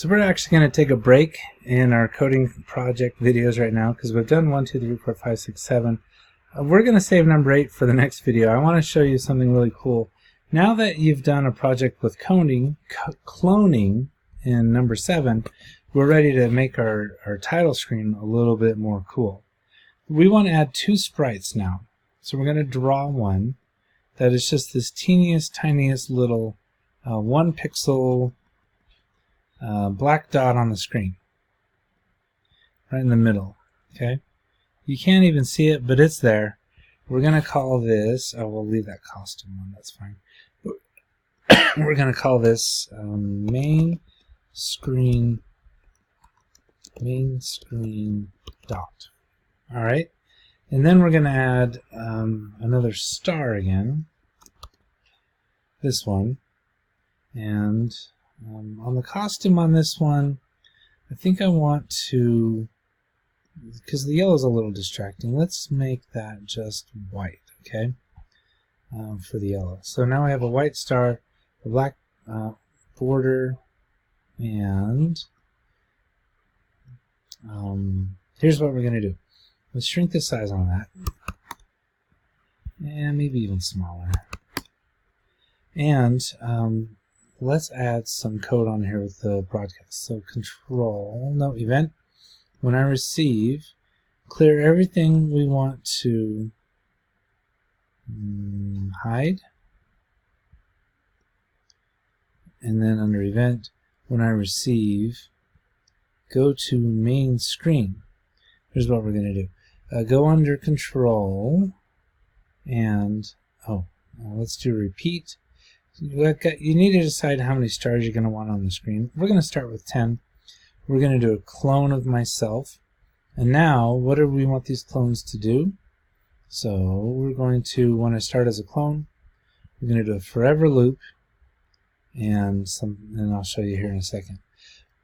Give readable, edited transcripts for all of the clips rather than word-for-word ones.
So we're actually going to take a break in our coding project videos right now because we've done 1, 2, 3, 4, 5, 6, 7. We're going to save number 8 for the next video. I want to show you something really cool. Now that you've done a project with cloning in number 7, we're ready to make our title screen a little bit more cool. We want to add 2 sprites now. So we're going to draw one that is just this tiniest little 1 pixel black dot on the screen, right in the middle. Okay, you can't even see it, but it's there. We're going to call this, oh, we'll leave that costume one, that's fine. We're going to call this main screen dot. Alright, and then we're going to add another star again, this one, and on the costume on this one, I think I want to, because the yellow is a little distracting, let's make that just white, okay, for the yellow. So now I have a white star, a black border, and here's what we're going to do. Let's shrink the size on that, and maybe even smaller. And let's add some code on here with the broadcast. So event, when I receive, clear everything we want to hide. And then under event, when I receive, go to main screen. Here's what we're going to do. Go under control and, let's do repeat. You need to decide how many stars you're going to want on the screen. We're going to start with 10. We're going to do a clone of myself. And now, what do we want these clones to do? So we're going to, when I start as a clone, we're going to do a forever loop, and I'll show you here in a second.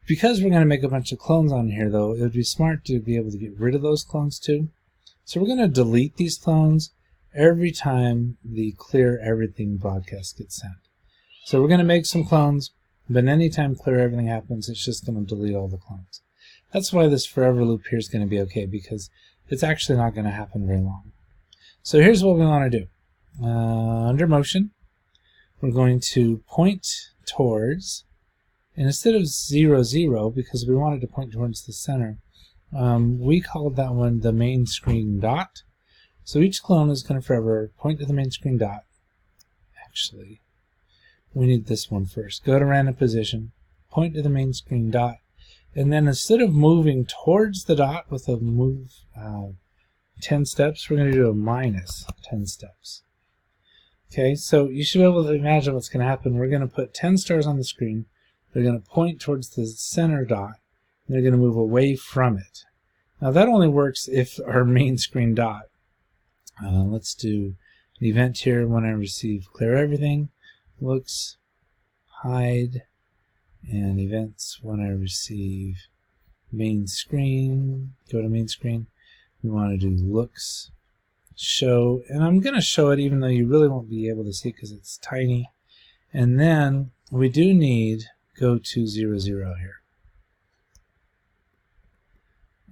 Because we're going to make a bunch of clones on here, though, it would be smart to be able to get rid of those clones too. So we're going to delete these clones every time the clear everything broadcast gets sent. So we're going to make some clones, but anytime clear everything happens, it's just going to delete all the clones. That's why this forever loop here is going to be okay, because it's actually not going to happen very long. So here's what we want to do. Under motion, we're going to point towards, and instead of 0, 0, because we wanted to point towards the center, we called that one the main screen dot. So each clone is going to forever point to the main screen dot. Actually, we need this one first. Go to random position, point to the main screen dot, and then instead of moving towards the dot with a move 10 steps, we're going to do a minus 10 steps. Okay, so you should be able to imagine what's going to happen. We're going to put 10 stars on the screen. They're going to point towards the center dot, and they're going to move away from it. Now that only works if our main screen dot. Let's do an event here. When I receive, clear everything, looks, hide, and events when I receive main screen, go to main screen. We want to do looks, show, and I'm going to show it even though you really won't be able to see it because it's tiny. And then we do need go to 0, 0 here.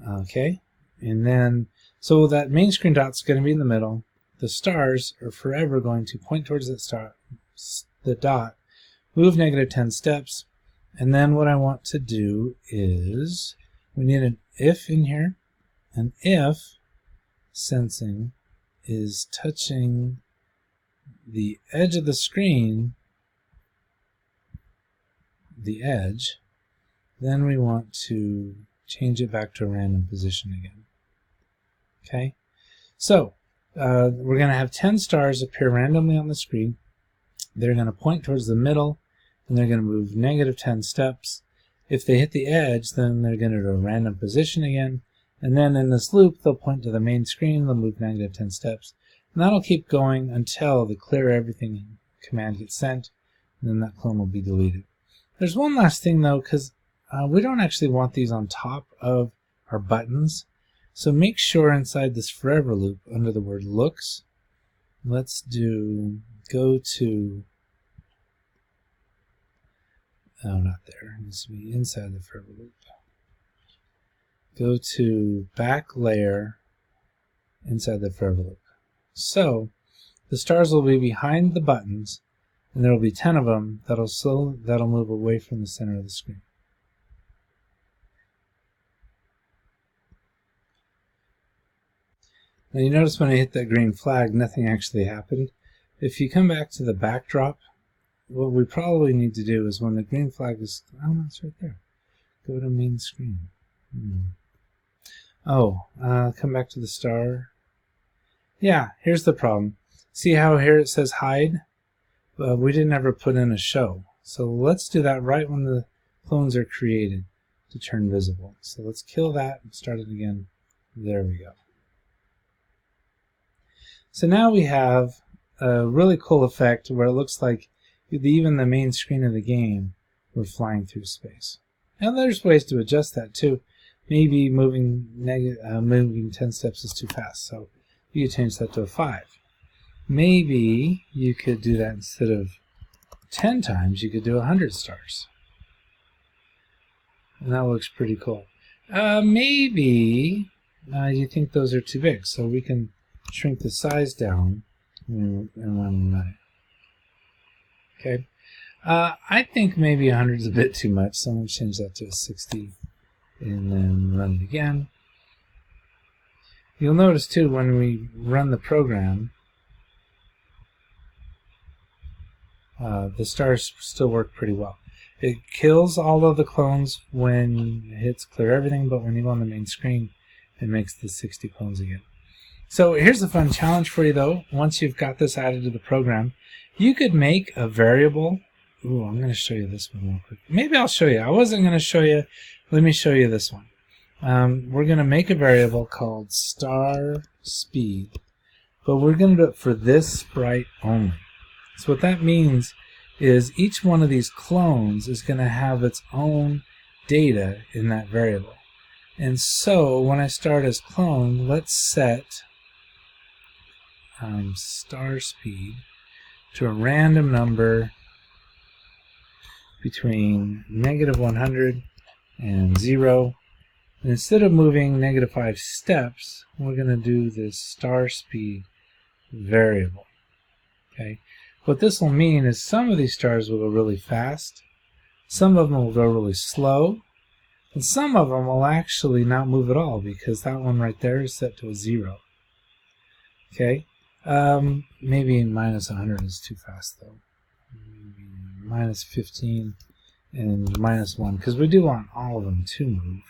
Okay, and then so that main screen dot's going to be in the middle. The stars are forever going to point towards that star, the dot, move negative 10 steps, and then what I want to do is we need an if in here. An if sensing is touching the edge of the screen, the edge, then we want to change it back to a random position again. Okay, so we're going to have 10 stars appear randomly on the screen. They're going to point towards the middle, and they're going to move negative 10 steps. If they hit the edge, then they're going to do a random position again, and then in this loop they'll point to the main screen, they'll move negative 10 steps, and that'll keep going until the clear everything command gets sent, and then that clone will be deleted. There's one last thing though, because we don't actually want these on top of our buttons. So make sure inside this forever loop, under the word looks, let's do go to Oh, not there. It needs to be inside the forever loop. Go to back layer inside the forever loop. So the stars will be behind the buttons, and there will be 10 of them that'll move away from the center of the screen. Now you notice when I hit that green flag, nothing actually happened. If you come back to the backdrop, what we probably need to do is when the green flag is, oh no, it's right there. Go to main screen. Come back to the star. Yeah, here's the problem. See how here it says hide? We didn't ever put in a show. So let's do that right when the clones are created to turn visible. So let's kill that and start it again. There we go. So now we have a really cool effect where it looks like even the main screen of the game we're flying through space. And there's ways to adjust that too. Maybe moving 10 steps is too fast, so you could change that to a 5. Maybe you could do that instead of 10 times, you could do 100 stars. And that looks pretty cool. Maybe you think those are too big, so we can shrink the size down and run it. Okay. I think maybe 100 is a bit too much, so I'm going to change that to a 60 and then run it again. You'll notice too when we run the program, the stars still work pretty well. It kills all of the clones when it hits clear everything, but when you go on the main screen, it makes the 60 clones again. So here's a fun challenge for you though. Once you've got this added to the program, you could make a variable. Ooh, I'm going to show you this one real quick. Maybe I'll show you. I wasn't going to show you. Let me show you this one. We're going to make a variable called star speed, but we're going to do it for this sprite only. So what that means is each one of these clones is going to have its own data in that variable. And so when I start as clone, let's set star speed to a random number between -100 and 0. And instead of moving -5 steps, we're going to do this star speed variable. Okay. What this will mean is some of these stars will go really fast, some of them will go really slow, and some of them will actually not move at all because that one right there is set to a 0. Okay. Maybe -100 is too fast though. Maybe -15 and -1 because we do want all of them to move.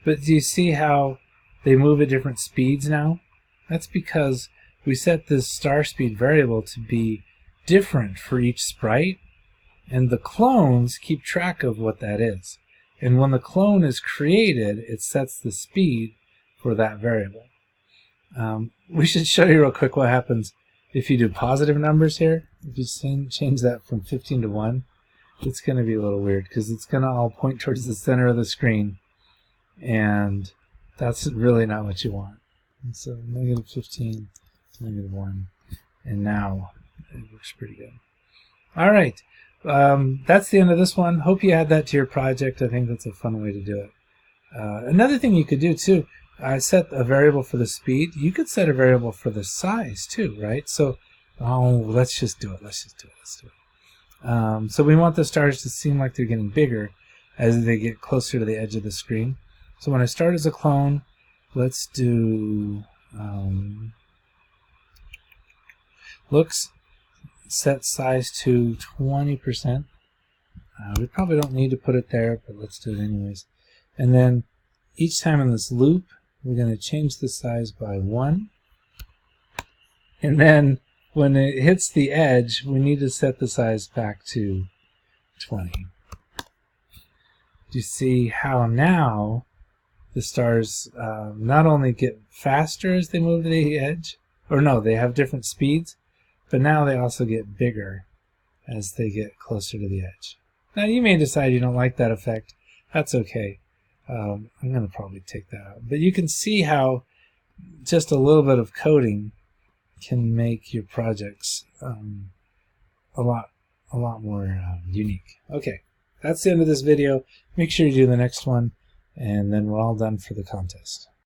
But do you see how they move at different speeds now? That's because we set this star speed variable to be different for each sprite, and the clones keep track of what that is. And when the clone is created, it sets the speed for that variable. We should show you real quick what happens if you do positive numbers here. If you change that from 15 to 1, it's going to be a little weird because it's going to all point towards the center of the screen, and that's really not what you want. And so -15, -1, and now it looks pretty good. All right, that's the end of this one. Hope you add that to your project. I think that's a fun way to do it. Another thing you could do too, I set a variable for the speed. You could set a variable for the size too, right? So, let's just do it. Let's do it. So we want the stars to seem like they're getting bigger as they get closer to the edge of the screen. So when I start as a clone, let's do looks, set size to 20%. We probably don't need to put it there, but let's do it anyways. And then each time in this loop, we're going to change the size by 1. And then when it hits the edge, we need to set the size back to 20. Do you see how now the stars not only get faster as they move to the edge, or no, they have different speeds, but now they also get bigger as they get closer to the edge. Now you may decide you don't like that effect. That's okay. I'm going to probably take that out. But you can see how just a little bit of coding can make your projects a lot unique. Okay, that's the end of this video. Make sure you do the next one, and then we're all done for the contest.